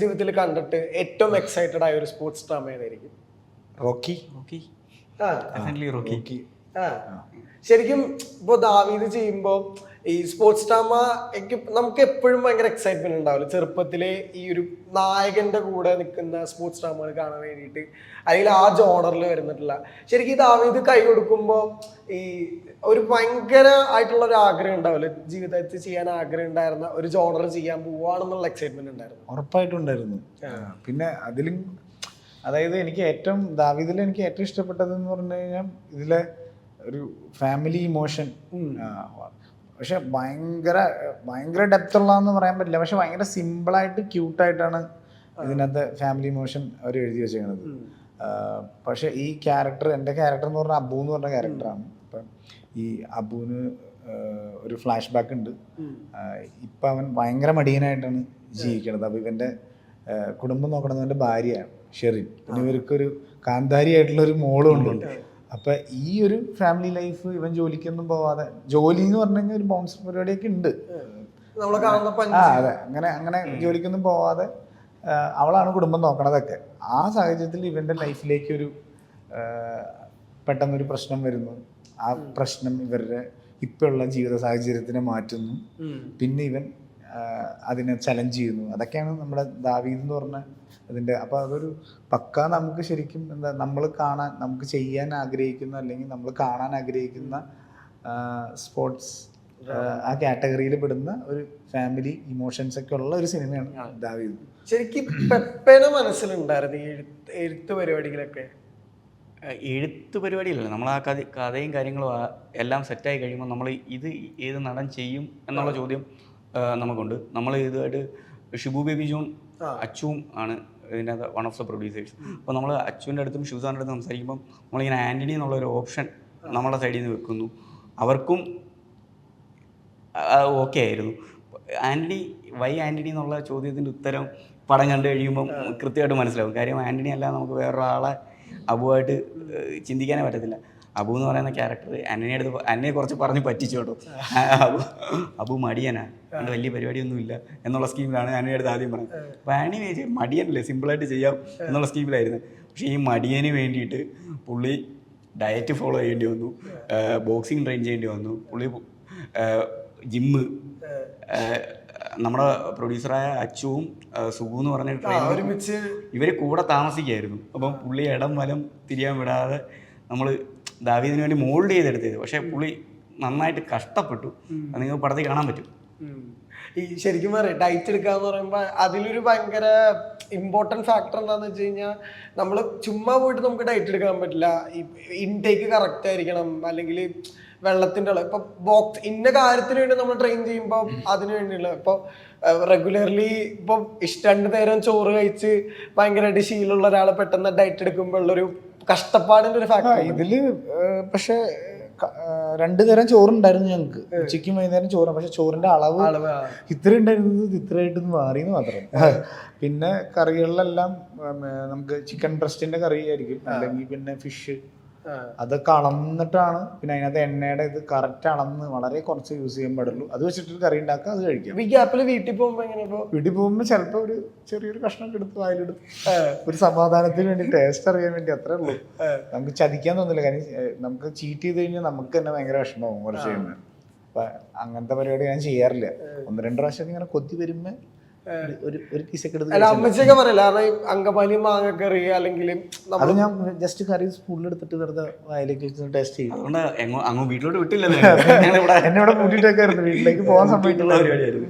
ജീവിതത്തിൽ കണ്ടിട്ട് ഏറ്റവും എക്സൈറ്റഡ് ആയ ഒരു സ്പോർട്സ് ഡ്രാമ ഏതായിരിക്കും? റോക്കി. റോക്കി. ശരിക്കും ഇപ്പൊ ദാവീദ് ചെയ്യുമ്പോ ഈ സ്പോർട്സ് ഡ്രാമ നമുക്ക് എപ്പോഴും ഭയങ്കര എക്സൈറ്റ്മെന്റ് ഉണ്ടാവില്ല ചെറുപ്പത്തിലെ ഈ ഒരു നായകന്റെ കൂടെ നിൽക്കുന്ന സ്പോർട്സ് ഡ്രാമകൾ കാണാൻ വേണ്ടിയിട്ട്, അല്ലെങ്കിൽ ആ ജോണറിൽ വരുന്നിട്ടില്ല. ശരിക്കും ഈ ദാവീദ് കൈ കൊടുക്കുമ്പോ ഈ ഒരു ഭയങ്കര ആയിട്ടുള്ള ഒരു ആഗ്രഹം ഉണ്ടാവില്ല, ജീവിതത്തിൽ ചെയ്യാൻ ആഗ്രഹം ഉണ്ടായിരുന്ന ഒരു ജോണർ ചെയ്യാൻ പോവാണെന്നുള്ള എക്സൈറ്റ്മെന്റ് ഉണ്ടായിരുന്നു. ഉറപ്പായിട്ടുണ്ടായിരുന്നു. പിന്നെ അതിലും അതായത് ദാവീദിൽ എനിക്ക് ഏറ്റവും ഇഷ്ടപ്പെട്ടതെന്ന് പറഞ്ഞു കഴിഞ്ഞാൽ ഇതിലെ ഒരു ഫാമിലി ഇമോഷൻ. പക്ഷെ ഭയങ്കര ഡെപ്ത് ഉള്ളതെന്ന് പറയാൻ പറ്റില്ല. പക്ഷെ ഭയങ്കര സിമ്പിളായിട്ട് ക്യൂട്ടായിട്ടാണ് ഇതിനകത്ത് ഫാമിലി ഇമോഷൻ അവർ എഴുതി വെച്ചേക്കുന്നത്. പക്ഷെ ഈ ക്യാരക്ടർ, എൻ്റെ ക്യാരക്ടർ എന്ന് പറഞ്ഞാൽ അബു എന്ന് പറഞ്ഞ ക്യാരക്ടറാണ്. അപ്പം ഈ അബുവിന് ഒരു ഫ്ലാഷ് ബാക്ക് ഉണ്ട്. ഇപ്പം അവൻ ഭയങ്കര മടിയനായിട്ടാണ് ജീവിക്കണത്. അപ്പോൾ ഇവൻ്റെ കുടുംബം നോക്കണത് അവൻ്റെ ഭാര്യയാണ് ഷെറിൻ. പിന്നെ ഇവർക്കൊരു കാന്താരിയായിട്ടുള്ള ഒരു മോളും ഉണ്ട്. അപ്പം ഈ ഒരു ഫാമിലി ലൈഫ് ഇവൻ ജോലിക്കൊന്നും പോവാതെ, ജോലി എന്ന് പറഞ്ഞു കഴിഞ്ഞാൽ ഒരു ബൗൺസർ പരിപാടിയൊക്കെ ഉണ്ട്. അതെ, അങ്ങനെ ജോലിക്കൊന്നും പോവാതെ അവളാണ് കുടുംബം നോക്കണതൊക്കെ. ആ സാഹചര്യത്തിൽ ഇവൻ്റെ ലൈഫിലേക്ക് ഒരു പെട്ടെന്നൊരു പ്രശ്നം വരുന്നു. ആ പ്രശ്നം ഇവരുടെ ഇപ്പോഴുള്ള ജീവിത സാഹചര്യത്തിനെ മാറ്റുന്നു. പിന്നെ ഇവൻ അതിനെ ചലഞ്ച് ചെയ്യുന്നു. അതൊക്കെയാണ് നമ്മുടെ ദാവീദ് എന്ന് പറഞ്ഞ അതിൻ്റെ. അപ്പോൾ അതൊരു പക്ക നമുക്ക് ശരിക്കും നമുക്ക് ചെയ്യാൻ ആഗ്രഹിക്കുന്ന, അല്ലെങ്കിൽ നമ്മൾ കാണാൻ ആഗ്രഹിക്കുന്ന സ്പോർട്സ് ആ കാറ്റഗറിയിൽ പെടുന്ന ഒരു ഫാമിലി ഇമോഷൻസ് ഒക്കെ ഉള്ള ഒരു സിനിമയാണ് ദാവീദ്. ശരിക്കും പെപ്പേനെ മനസ്സിലുണ്ടായിരുന്നു ഈ എഴുത്ത് പരിപാടികളൊക്കെ? എഴുത്ത് പരിപാടിയല്ല, നമ്മൾ ആ കഥയും കാര്യങ്ങളും എല്ലാം സെറ്റായി കഴിയുമ്പോൾ നമ്മൾ ഇത് ഏത് നടൻ ചെയ്യും എന്നുള്ള ചോദ്യം നമുക്കുണ്ട്. നമ്മൾ ഇതുമായിട്ട് ഷിബു ബേബി ജോൺ, അച്ചുവും ആണ് ഇതിനകത്ത് വൺ ഓഫ് ദ പ്രൊഡ്യൂസേഴ്സ്. അപ്പോൾ നമ്മൾ അച്ചുവിൻ്റെ അടുത്തും ഷിവസാറിൻ്റെ അടുത്തും സംസാരിക്കുമ്പോൾ നമ്മളിങ്ങനെ ആൻ്റണി എന്നുള്ളൊരു ഓപ്ഷൻ നമ്മളുടെ സൈഡിൽ നിന്ന് വെക്കുന്നു. അവർക്കും ഓക്കെ ആയിരുന്നു. വൈ ആൻ്റണി എന്നുള്ള ചോദ്യത്തിൻ്റെ ഉത്തരം പടം കണ്ടു കഴിയുമ്പം കൃത്യമായിട്ട് മനസ്സിലാവും. കാര്യം ആൻ്റണി അല്ല, നമുക്ക് വേറൊരാളെ അബുവായിട്ട് ചിന്തിക്കാനേ പറ്റത്തില്ല. അബു എന്ന് പറയുന്ന ക്യാരക്ടർ ആൻ്റണിയെ കുറച്ച് പറഞ്ഞ് പറ്റിച്ചു കേട്ടോ. അബു മടിയനാ, അതുകൊണ്ട് വലിയ പരിപാടിയൊന്നുമില്ല എന്നുള്ള സ്കീമിലാണ് ആൻ്റണി അടുത്ത് ആദ്യം പറഞ്ഞത്. അപ്പോൾ ആൻ്റണി ചോദിച്ചാൽ മടിയനല്ലേ, സിമ്പിളായിട്ട് ചെയ്യാം എന്നുള്ള സ്കീമിലായിരുന്നു. പക്ഷേ ഈ മടിയന് വേണ്ടിയിട്ട് പുള്ളി ഡയറ്റ് ഫോളോ ചെയ്യേണ്ടി വന്നു, ബോക്സിങ് ട്രെയിൻ ചെയ്യേണ്ടി വന്നു. പുള്ളി ജിമ്മ്, നമ്മുടെ പ്രൊഡ്യൂസറായ അച്ചുവും സുഖു എന്ന് പറഞ്ഞ ഒരുമിച്ച് ഇവർ കൂടെ താമസിക്കുകയായിരുന്നു. അപ്പം പുള്ളി ഇടം വലം തിരിയാൻ വിടാതെ നമ്മൾ ദാവീദിന് വേണ്ടി മോൾഡ് ചെയ്തെടുത്തത്. പക്ഷേ പുള്ളി നന്നായിട്ട് കഷ്ടപ്പെട്ടു. അത് നിങ്ങൾക്ക് പടത്തിൽ കാണാൻ പറ്റും. ഈ ശരിക്കും പറയാം, ഡയറ്റ് എടുക്കുക എന്ന് പറയുമ്പോൾ അതിലൊരു ഭയങ്കര ഇമ്പോർട്ടൻറ്റ് ഫാക്ടർ എന്താണെന്ന് വെച്ച് കഴിഞ്ഞാൽ, നമ്മൾ ചുമ്മാ പോയിട്ട് നമുക്ക് ഡയറ്റ് എടുക്കാൻ പറ്റില്ല. ഈ ഇൻടേക്ക് കറക്റ്റ് ആയിരിക്കണം, അല്ലെങ്കിൽ വെള്ളത്തിൻ്റെ അളവ്. ഇപ്പോൾ ബോക്സ് ഇന്ന കാര്യത്തിന് വേണ്ടി നമ്മൾ ട്രെയിൻ ചെയ്യുമ്പോൾ അതിന് വേണ്ടിയുള്ള, ഇപ്പോൾ റെഗുലർലി ഇപ്പോൾ 2 നേരം ചോറ് കഴിച്ച് ഭയങ്കരമായിട്ട് ശീലമുള്ള ഒരാൾ പെട്ടെന്ന് ഡയറ്റ് എടുക്കുമ്പോൾ ഉള്ളൊരു കഷ്ടപ്പാടിൻ്റെ ഒരു ഫാക്ടർ ഇതിൽ. പക്ഷേ 2 നേരം ചോറുണ്ടായിരുന്നു ഞങ്ങൾക്ക്, ഉച്ചയ്ക്കും വൈകുന്നേരം ചോറ്. പക്ഷെ ചോറിന്റെ അളവ് ഇത്ര ഉണ്ടായിരുന്നത് ഇത്രയായിട്ടൊന്ന് മാറിയെന്ന് മാത്രം. പിന്നെ കറികളിലെല്ലാം നമുക്ക് ചിക്കൻ ബ്രസ്റ്റിന്റെ കറി ആയിരിക്കും, അല്ലെങ്കിൽ പിന്നെ ഫിഷ്, അതൊക്കെ അളന്നിട്ടാണ്. പിന്നെ അതിനകത്ത് എണ്ണയുടെ ഇത് കറക്റ്റ് അളന്ന് വളരെ കുറച്ച് യൂസ് ചെയ്യാൻ പാടുള്ളൂ. അത് വെച്ചിട്ടൊരു കറി ഉണ്ടാക്കുക, അത് കഴിക്കാം. ഈ ഗ്യാപ്പിൽ വീട്ടിൽ പോകുമ്പോൾ എങ്ങനെയാ? വീട്ടിൽ പോകുമ്പോൾ ചിലപ്പോൾ ഒരു ചെറിയൊരു കഷ്ണം എടുത്ത് വായിലെടുത്ത് ഒരു സമാധാനത്തിന് വേണ്ടി, ടേസ്റ്റ് അറിയാൻ വേണ്ടി, അത്രേ ഉള്ളൂ. നമുക്ക് ചതിക്കാൻ തോന്നില്ല. കാര്യം നമുക്ക് ചീറ്റ് ചെയ്ത് കഴിഞ്ഞാൽ നമുക്ക് തന്നെ ഭയങ്കര വിഷമമാകും കുറച്ച് കഴിയുമ്പോൾ. അപ്പൊ അങ്ങനത്തെ പരിപാടി ഞാൻ ചെയ്യാറില്ല. 1-2 പ്രാവശ്യം ഇങ്ങനെ കൊത്തി വരുമ്പോ ഒരു പീസൊക്കെ എടുത്ത് അമ്മച്ചൊക്കെ പറയില്ല, അങ്കമാലി മാങ്ങക്കറി അല്ലെങ്കിൽ അത് ഞാൻ ജസ്റ്റ് കറി സ്പൂണിലെടുത്തിട്ട് വെറുതെ വായിലേക്ക് ടേസ്റ്റ് ചെയ്യും. അതുകൊണ്ട് അങ്ങ് വീട്ടിലോട്ട് വിട്ടില്ല, എന്നെ ഇവിടെ കൂട്ടിയിട്ടൊക്കെ ആയിരുന്നു. വീട്ടിലേക്ക് പോകാൻ സമയത്തുള്ള പരിപാടിയായിരുന്നു.